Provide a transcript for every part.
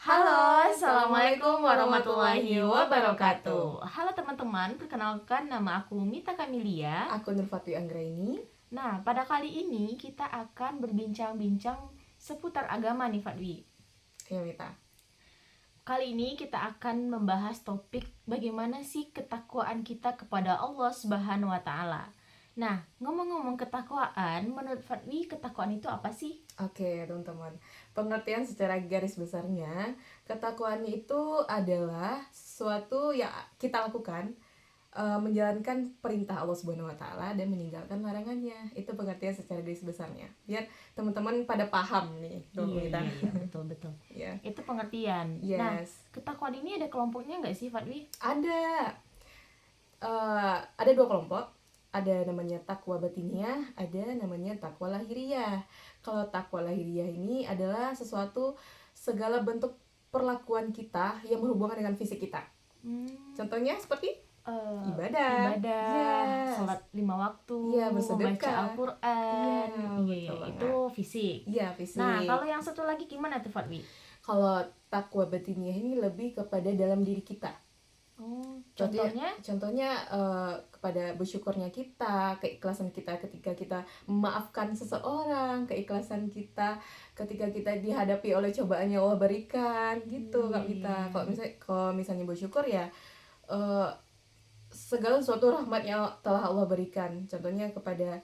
Halo, Assalamualaikum warahmatullahi wabarakatuh. Halo teman-teman, perkenalkan nama aku Mita Kamilia. Aku Nur Fatwi Anggraini. Nah, pada kali ini kita akan berbincang-bincang seputar agama nih Fatwi. Ya Mita. Kali ini kita akan membahas topik bagaimana sih ketakwaan kita kepada Allah Subhanahu wa taala. Nah, ngomong-ngomong ketakwaan, menurut Fatwi ketakwaan itu apa sih? Oke teman-teman, pengertian secara garis besarnya, ketakwaan itu adalah sesuatu yang kita lakukan, menjalankan perintah Allah Subhanahu Wa Taala dan meninggalkan larangannya. Itu pengertian secara garis besarnya. Biar teman-teman pada paham nih, tuh Mita. Iya, betul. Ya. Itu pengertian. Nah, Yes. ketakwaan ini ada kelompoknya nggak sih Fatwi? Ada dua kelompok. Ada namanya takwa batiniah, ada namanya takwa lahiriah. Kalau takwa lahiriah ini adalah sesuatu segala bentuk perlakuan kita yang berhubungan dengan fisik kita. Contohnya seperti ibadah, yes. Sholat 5 waktu, Iya, bersedekah, membaca Al-Quran, iya, itu fisik. Iya, fisik. Nah, kalau yang satu lagi gimana tuh Fatwi? Kalau takwa batiniah ini lebih kepada dalam diri kita. Contohnya kepada bersyukurnya kita, keikhlasan kita ketika kita memaafkan seseorang, keikhlasan kita ketika kita dihadapi oleh cobaan yang Allah berikan, gitu Kak Vita. Kalau misalnya bersyukur ya segala sesuatu rahmat yang telah Allah berikan. Contohnya kepada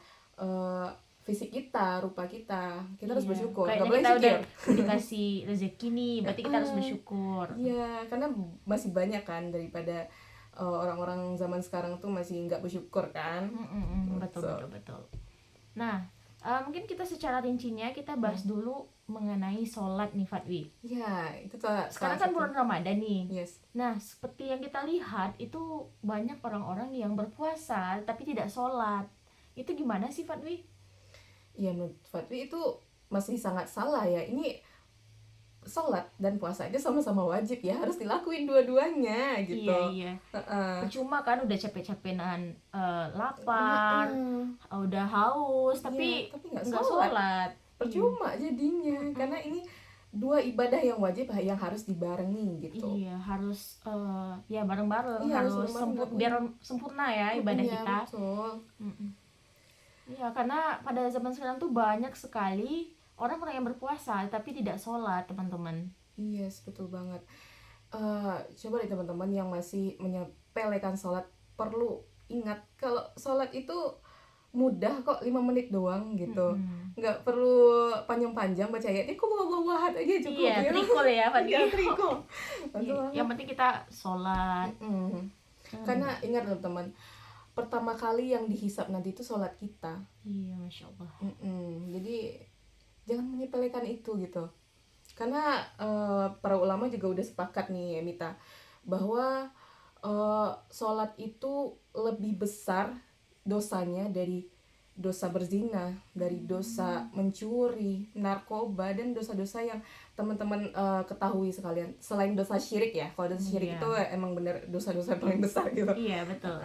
fisik kita, rupa kita harus bersyukur. Kayaknya kita udah dikasih rezeki nih, berarti kita harus bersyukur. Iya, karena masih banyak kan daripada orang-orang zaman sekarang tuh masih nggak bersyukur kan. Betul. Nah, mungkin kita secara rincinya kita bahas dulu mengenai sholat nih Fatwi. Ya, itu sekarang kan bulan Ramadan nih. Yes. Nah, seperti yang kita lihat itu banyak orang-orang yang berpuasa tapi tidak sholat. Itu gimana sih Fatwi? Ya, menurut Fatwi itu masih sangat salah ya. Ini sholat dan puasa itu sama-sama wajib ya, harus dilakuin dua-duanya gitu. Iya. Percuma kan udah capek-capek nahan lapar, udah haus, tapi nggak sholat. Percuma jadinya, karena ini dua ibadah yang wajib yang harus dibarengi gitu. Iya, harus ya bareng-bareng, harus biar sempurna ya ibadah kita. Betul. Iya, karena pada zaman sekarang tuh banyak sekali orang-orang yang berpuasa tapi tidak sholat, teman-teman. Yes, betul banget. Coba deh teman-teman yang masih menyepelekan sholat, perlu ingat kalau sholat itu mudah kok, 5 menit doang gitu. Nggak perlu panjang-panjang baca ayatnya, kok Allahu ahad aja cukup. Iya, trikol ya Pak. Iya, trikol. Yang penting kita sholat. Karena ingat teman-teman, pertama kali yang dihisap nanti itu sholat kita. Iya, Masya Allah. Jadi jangan menyepelekan itu gitu. Karena para ulama juga udah sepakat nih Mita, bahwa sholat itu lebih besar dosanya dari dosa berzina, dari dosa mencuri, narkoba, dan dosa-dosa yang teman-teman ketahui sekalian. Selain dosa syirik ya, kalau dosa syirik itu emang bener dosa-dosa paling besar gitu. Iya, betul.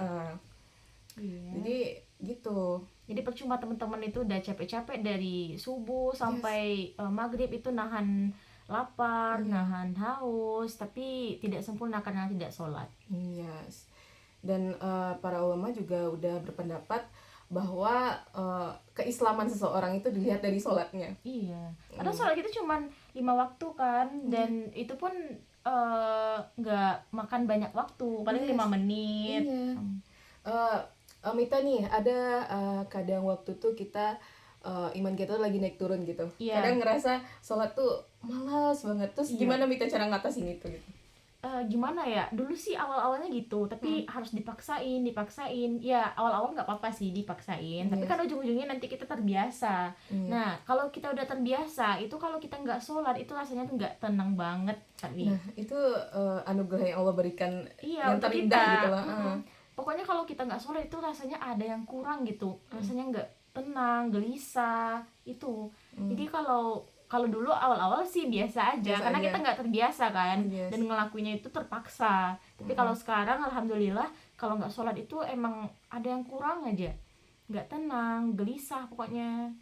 Jadi gitu. Jadi percuma teman-teman itu udah capek-capek dari subuh sampai maghrib itu nahan lapar, nahan haus, tapi tidak sempurna karena tidak sholat. Yes. Dan para ulama juga udah berpendapat bahwa keislaman seseorang itu dilihat dari sholatnya. Iya. Karena sholat itu cuma 5 waktu kan, dan itu pun nggak makan banyak waktu, paling 5 menit. Mita nih, ada kadang waktu tuh kita iman kita lagi naik turun gitu. Kadang ngerasa sholat tuh malas banget. Terus gimana Mita cara ngatasin itu gitu? Gimana ya, dulu sih awal-awalnya gitu, tapi harus dipaksain. Ya awal-awal nggak apa-apa sih dipaksain, tapi kan ujung-ujungnya nanti kita terbiasa. Nah, kalau kita udah terbiasa, itu kalau kita nggak sholat itu rasanya tuh nggak tenang banget tapi. Nah, itu anugerah yang Allah berikan yang terindah kita, gitu lah. Pokoknya kalau kita nggak sholat itu rasanya ada yang kurang gitu, rasanya nggak tenang, gelisah itu. Jadi kalau dulu awal-awal sih biasa aja, karena kita nggak terbiasa kan, dan ngelakuinnya itu terpaksa. Tapi kalau sekarang alhamdulillah, kalau nggak sholat itu emang ada yang kurang aja, nggak tenang, gelisah pokoknya.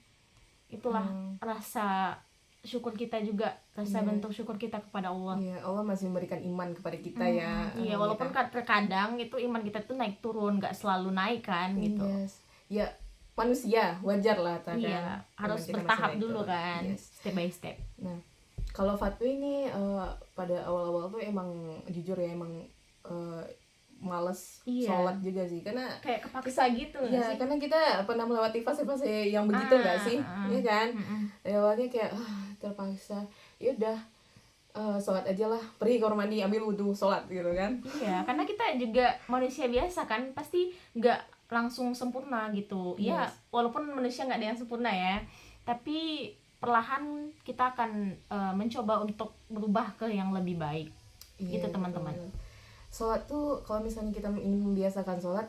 Itulah rasa syukur kita juga, rasa bentuk syukur kita kepada Allah. Iya, Allah masih memberikan iman kepada kita ya. Iya, walaupun terkadang itu iman kita tuh naik turun, nggak selalu naik kan gitu. Yes. Ya manusia wajar lah terkadang. Iya, harus kita masih bertahap naik dulu turun. kan, Yes. step by step. Nah, kalau Fatwi ini pada awal-awal tuh emang jujur ya emang males sholat juga sih, karena kayak kepaksa gitu nggak ya sih? karena kita pernah melewati fase-fase yang begitu nggak sih, ya kan? Awalnya kayak terpaksa, ya udah sholat aja lah, pergi kamar mandi ambil wudhu sholat gitu kan? Iya, karena kita juga manusia biasa kan, pasti nggak langsung sempurna gitu. Ya, walaupun manusia nggak ada yang sempurna ya, tapi perlahan kita akan mencoba untuk berubah ke yang lebih baik. Gitu teman-teman. Sholat tuh kalau misalnya kita ingin membiasakan sholat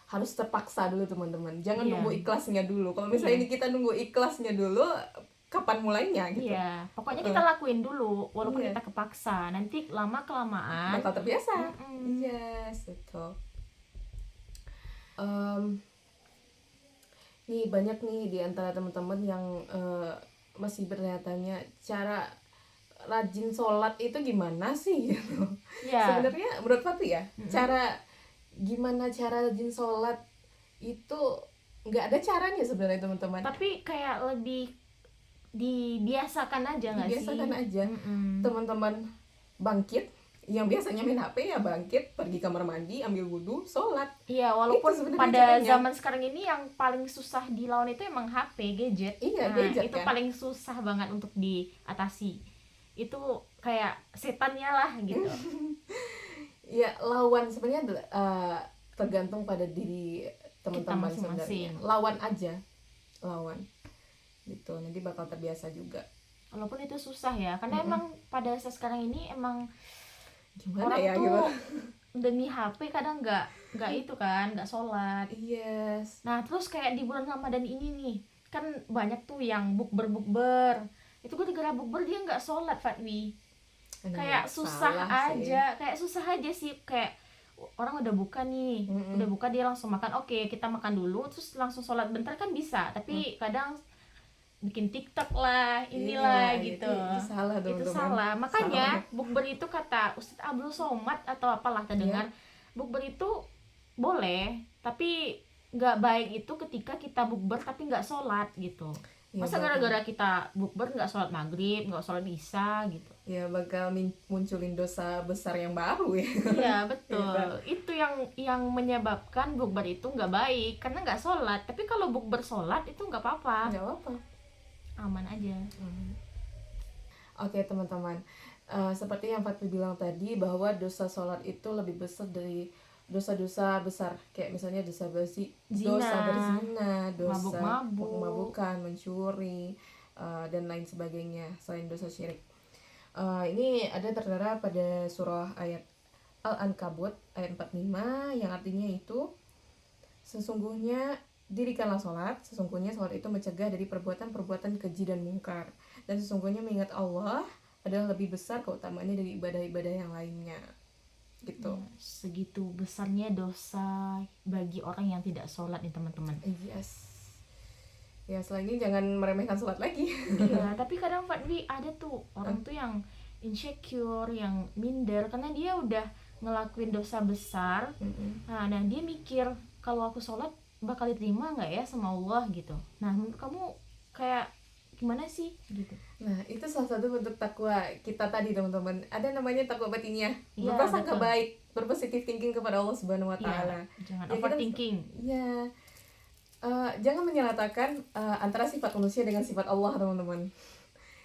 harus terpaksa dulu teman-teman, jangan nunggu ikhlasnya dulu. Kalau misalnya kita nunggu ikhlasnya dulu, kapan mulainya gitu. Iya, pokoknya kita lakuin dulu walaupun kita kepaksa, nanti lama kelamaan bakal terbiasa. Yes, betul. Nih banyak nih di antara teman-teman yang masih bertanya-tanya cara rajin sholat itu gimana sih gitu. Sebenarnya menurut Fatwi ya, gimana cara rajin sholat itu nggak ada caranya sebenarnya teman-teman. Tapi kayak lebih dibiasakan aja nggak sih? Dibiasakan aja. Teman-teman bangkit, yang biasanya main HP ya bangkit, pergi kamar mandi, ambil wudhu, sholat. Iya, walaupun pada zaman sekarang ini yang paling susah dilawan itu emang HP, gadget. Gadget itu paling susah banget untuk diatasi. Itu kayak setannya lah gitu. Ya lawan sebenarnya tergantung pada diri teman-teman sebenarnya. Lawan aja, lawan gitu, nanti bakal terbiasa juga. Walaupun itu susah ya, karena emang pada saat sekarang ini emang gimana orang ya tuh gitu, demi HP kadang nggak itu kan, nggak sholat. Yes. Nah terus kayak di bulan Ramadan ini nih kan banyak tuh yang bukber. Itu gara-gara bukber dia nggak sholat, Fatwi. Kayak susah aja sih, kayak orang udah buka nih, udah buka dia langsung makan, oke kita makan dulu terus langsung sholat bentar kan bisa, tapi kadang bikin TikTok lah, inilah gitu. Itu salah dong, itu salah. Makanya bukber itu kata Ustadz Abdul Somad atau apalah terdengar, bukber itu boleh, tapi nggak baik itu ketika kita bukber tapi nggak sholat gitu. Masa gara-gara kita bukber nggak sholat maghrib, nggak sholat isya gitu. Ya bakal munculin dosa besar yang baru ya. Iya betul. Itu yang menyebabkan bukber itu nggak baik karena nggak sholat. Tapi kalau bukber sholat itu nggak apa-apa. Nggak apa-apa. Aman aja. Oke teman-teman, seperti yang Fatwi bilang tadi bahwa dosa sholat itu lebih besar dari dosa-dosa besar, kayak misalnya dosa berzina, dosa mabuk-mabukan, mencuri, dan lain sebagainya selain dosa syirik. Ini ada tertera pada surah ayat Al-Ankabut ayat 45 yang artinya itu sesungguhnya dirikanlah sholat, sesungguhnya sholat itu mencegah dari perbuatan-perbuatan keji dan mungkar, dan sesungguhnya mengingat Allah adalah lebih besar keutamaannya dari ibadah-ibadah yang lainnya gitu. Segitu besarnya dosa bagi orang yang tidak sholat nih teman-teman. Yes. Ya selain ini jangan meremehkan sholat lagi. Iya, tapi kadang Fatwi ada tuh orang tuh yang insecure, yang minder karena dia udah ngelakuin dosa besar. Nah dia mikir kalau aku sholat bakal diterima nggak ya sama Allah gitu. Nah menurut kamu kayak gimana sih gitu? Nah itu salah satu bentuk takwa kita tadi teman-teman. Ada namanya takwa batinnya, betul. berprasangka baik, berpositif thinking kepada Allah Subhanahu Wa Taala. Jangan overthinking. Jangan menyeratakan antara sifat manusia dengan sifat Allah teman-teman.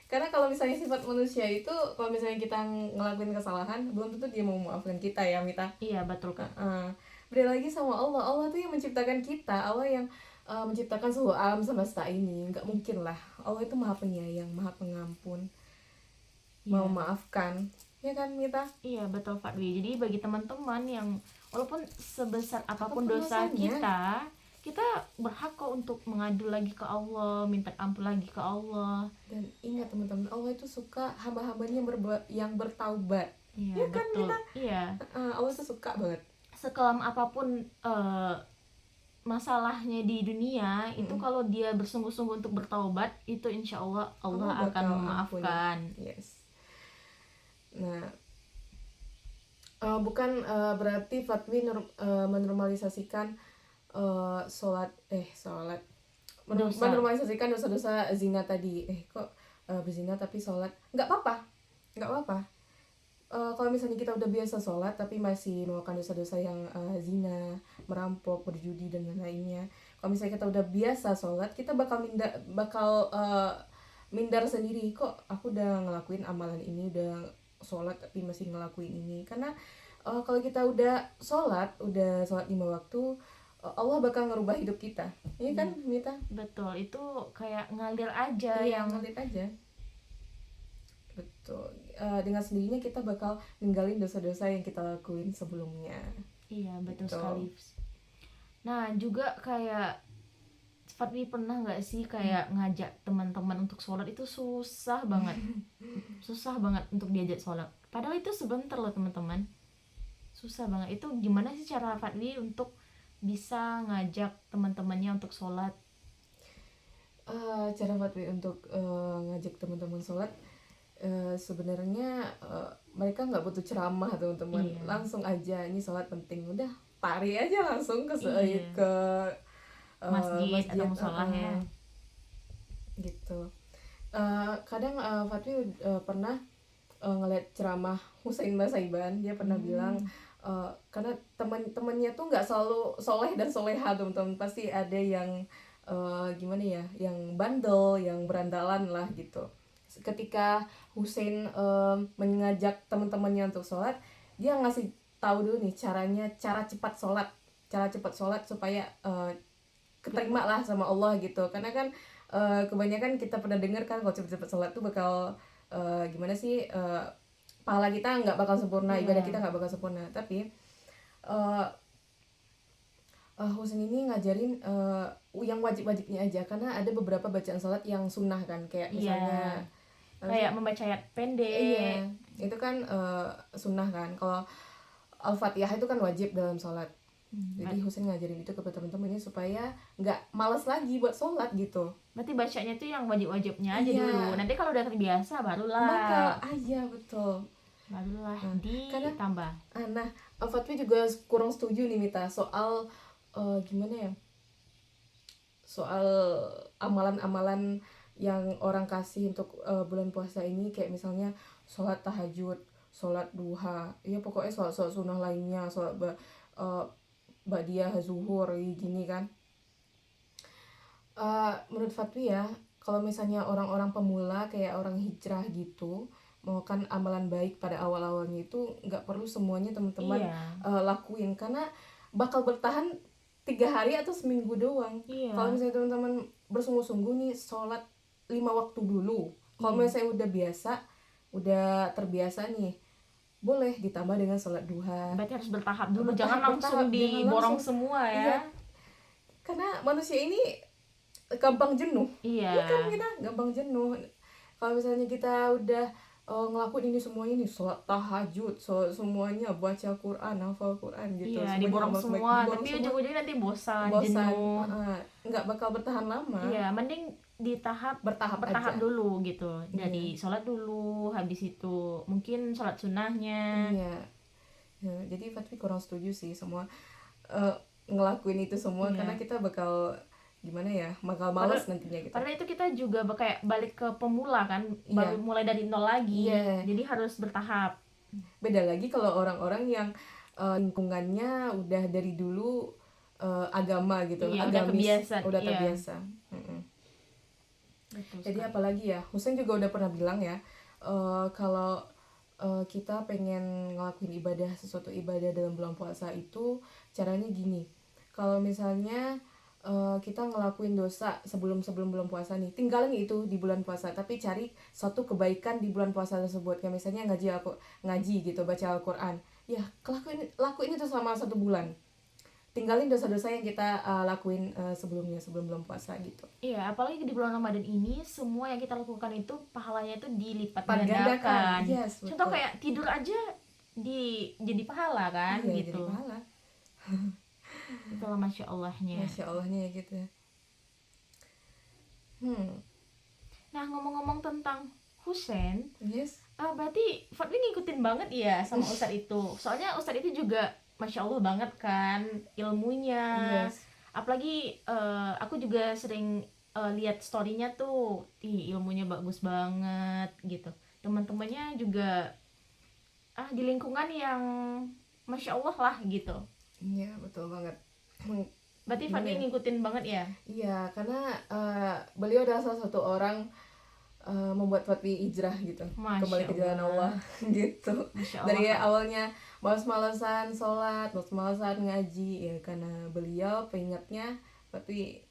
Karena kalau misalnya sifat manusia itu, kalau misalnya kita ngelakuin kesalahan, belum tentu dia mau memaafkan kita ya Mita. Iya betul kan. Beda lagi sama Allah. Allah tuh yang menciptakan kita, Allah yang menciptakan seluruh alam semesta ini. Nggak mungkin lah, Allah itu maha penyayang, maha pengampun, mau memaafkan, ya kan Mita? Iya betul Fatwi. Jadi bagi teman-teman yang walaupun sebesar apapun dosa kita berhak kok untuk mengadu lagi ke Allah, minta ampun lagi ke Allah. Dan ingat teman-teman, Allah itu suka hamba-hambanya yang bertaubat. Iya ya kan betul. Mita? Iya. Allah tuh suka banget. Sekelam apapun masalahnya di dunia itu kalau dia bersungguh-sungguh untuk bertaubat itu insya Allah Allah akan bakal memaafkan. Yes. Nah, bukan berarti Fatwi menormalisasikan sholat Dosa. menormalisasikan dosa-dosa zina tadi. Kok berzina tapi sholat? Nggak apa-apa. Kalau misalnya kita udah biasa sholat tapi masih melakukan dosa-dosa yang zina, merampok, berjudi dan lain-lainnya. Kalau misalnya kita udah biasa sholat, kita bakal mindar sendiri. Kok aku udah ngelakuin amalan ini, udah sholat tapi masih ngelakuin ini. Karena kalau kita udah sholat 5 waktu, Allah bakal ngerubah hidup kita. Iya kan, Mita? Betul, itu kayak ngalir aja. Iya, ngalir aja. Betul. Dengan sendirinya kita bakal ninggalin dosa-dosa yang kita lakuin sebelumnya. Iya, betul Gitu. sekali. Nah, juga kayak Fatwi pernah nggak sih kayak ngajak teman-teman untuk sholat itu susah banget. Susah banget untuk diajak sholat. Padahal itu sebentar loh teman-teman. Susah banget. Itu gimana sih cara Fatwi untuk bisa ngajak teman-temannya untuk sholat? Cara Fatwi untuk ngajak teman-teman sholat, sebenarnya mereka nggak butuh ceramah teman-teman. Iya. Langsung aja, ini sholat penting, udah tari aja langsung ke masjid atau musolahnya. Gitu. Kadang Fatwi pernah ngeliat ceramah Husain Basaiban. Dia pernah bilang karena teman-temannya tuh nggak selalu soleh dan soleha teman-teman, pasti ada yang gimana ya, yang bandel, yang berandalan lah gitu. Ketika Husain mengajak teman-temannya untuk sholat, dia ngasih tahu dulu nih cara cepat sholat supaya keterima lah sama Allah gitu. Karena kan kebanyakan kita pernah dengar kan kalau cepat sholat tuh bakal gimana sih, pahala kita nggak bakal sempurna, ibadah kita nggak bakal sempurna. Tapi Husain ini ngajarin yang wajib-wajibnya aja, karena ada beberapa bacaan sholat yang sunnah kan, kayak misalnya kayak membaca ayat pendek. Iya, itu kan sunnah kan. Kalau Al-Fatihah itu kan wajib dalam sholat. Jadi Husain ngajarin itu ke teman-temannya supaya nggak malas lagi buat sholat gitu. Berarti bacanya tuh yang wajib-wajibnya aja dulu. Nanti kalau udah terbiasa barulah. Betul. Barulah ditambah. Nah, Fatwi juga kurang setuju nih Mita soal gimana ya? Soal amalan-amalan yang orang kasih untuk bulan puasa ini, kayak misalnya sholat tahajud, sholat duha, ya pokoknya sholat sunnah lainnya, sholat ba'diyah zuhur gini kan. Menurut Fatwi ya, kalau misalnya orang-orang pemula kayak orang hijrah gitu melakukan amalan baik pada awal-awalnya, itu nggak perlu semuanya teman-teman lakuin, karena bakal bertahan 3 hari atau seminggu doang. Kalau misalnya teman-teman bersungguh-sungguh nih sholat 5 waktu dulu, kalau misalnya udah terbiasa nih, boleh ditambah dengan sholat duha. Berarti harus bertahap dulu, jangan langsung diborong semua ya. Iya. Karena manusia ini gampang jenuh. Iya. Kan kita gampang jenuh. Kalau misalnya kita udah ngelakuin ini semuanya nih, sholat tahajud, sholat semuanya, baca Quran, hafal Quran gitu. Iya, diborong semua, tapi ujung-ujungnya nanti bosan, jenuh. Nggak bakal bertahan lama. Iya, mending bertahap dulu gitu. Jadi sholat dulu, habis itu mungkin sholat sunnahnya. Iya. Jadi Fatwi kurang setuju sih semua ngelakuin itu semua, karena kita bakal gimana ya, bakal malas nantinya gitu. Padahal itu kita juga kayak balik ke pemula kan, baru mulai dari nol lagi. Jadi harus bertahap. Beda lagi kalau orang-orang yang lingkungannya udah dari dulu agama gitu, agamis, udah terbiasa. Jadi apalagi ya, Husain juga udah pernah bilang ya, kalau kita pengen ngelakuin sesuatu ibadah dalam bulan puasa itu caranya gini. Kalau misalnya kita ngelakuin dosa sebelum bulan puasa nih, tinggalin itu di bulan puasa, tapi cari satu kebaikan di bulan puasa tersebut. Kayak misalnya ngaji gitu, baca Al-Quran, ya lakuin itu selama 1 bulan. Tinggalin dosa-dosa yang kita lakuin sebelum bulan puasa gitu. Iya, apalagi di bulan Ramadan ini semua yang kita lakukan itu pahalanya itu dilipat gandakan. Yes, contoh kayak tidur aja jadi pahala kan. Iya, gitu. Jadi pahala. Itulah Masya Allahnya. Masya Allahnya ya gitu ya. Nah ngomong-ngomong tentang Husein, Yes. berarti Fadli ngikutin banget ya sama Ustadz itu. Soalnya Ustadz itu juga Masya Allah banget kan ilmunya. Yes. Apalagi aku juga sering lihat storynya tuh, ilmunya bagus banget gitu. Teman-temannya juga di lingkungan yang Masya Allah lah gitu. Iya betul banget. Berarti Fadli ngikutin banget ya? Iya, karena beliau adalah salah satu orang membuat Fatwi hijrah gitu, Masya kembali ke jalan Allah gitu. Masya Dari Allah. awalnya malas-malasan sholat, malas-malasan ngaji, ya karena beliau pengingatnya Fatwi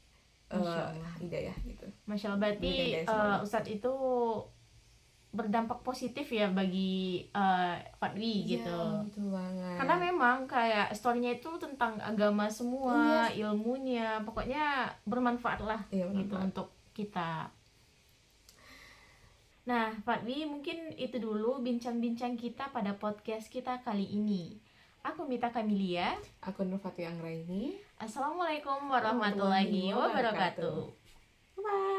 Masya Allah. hidayah gitu. Masya Allah, berarti Berikan hidayah semuanya. Ustadz itu berdampak positif ya bagi Fadli gitu. Iya, betul banget. Karena memang kayak storynya itu tentang agama semua, ilmunya, pokoknya bermanfaat lah Iya, gitu bermanfaat. untuk kita. Nah, Fadli, mungkin itu dulu bincang-bincang kita pada podcast kita kali ini. Aku Mita Kamilia. Aku Nur Fatwi Anggraini. Assalamualaikum warahmatullahi wabarakatuh. Bye.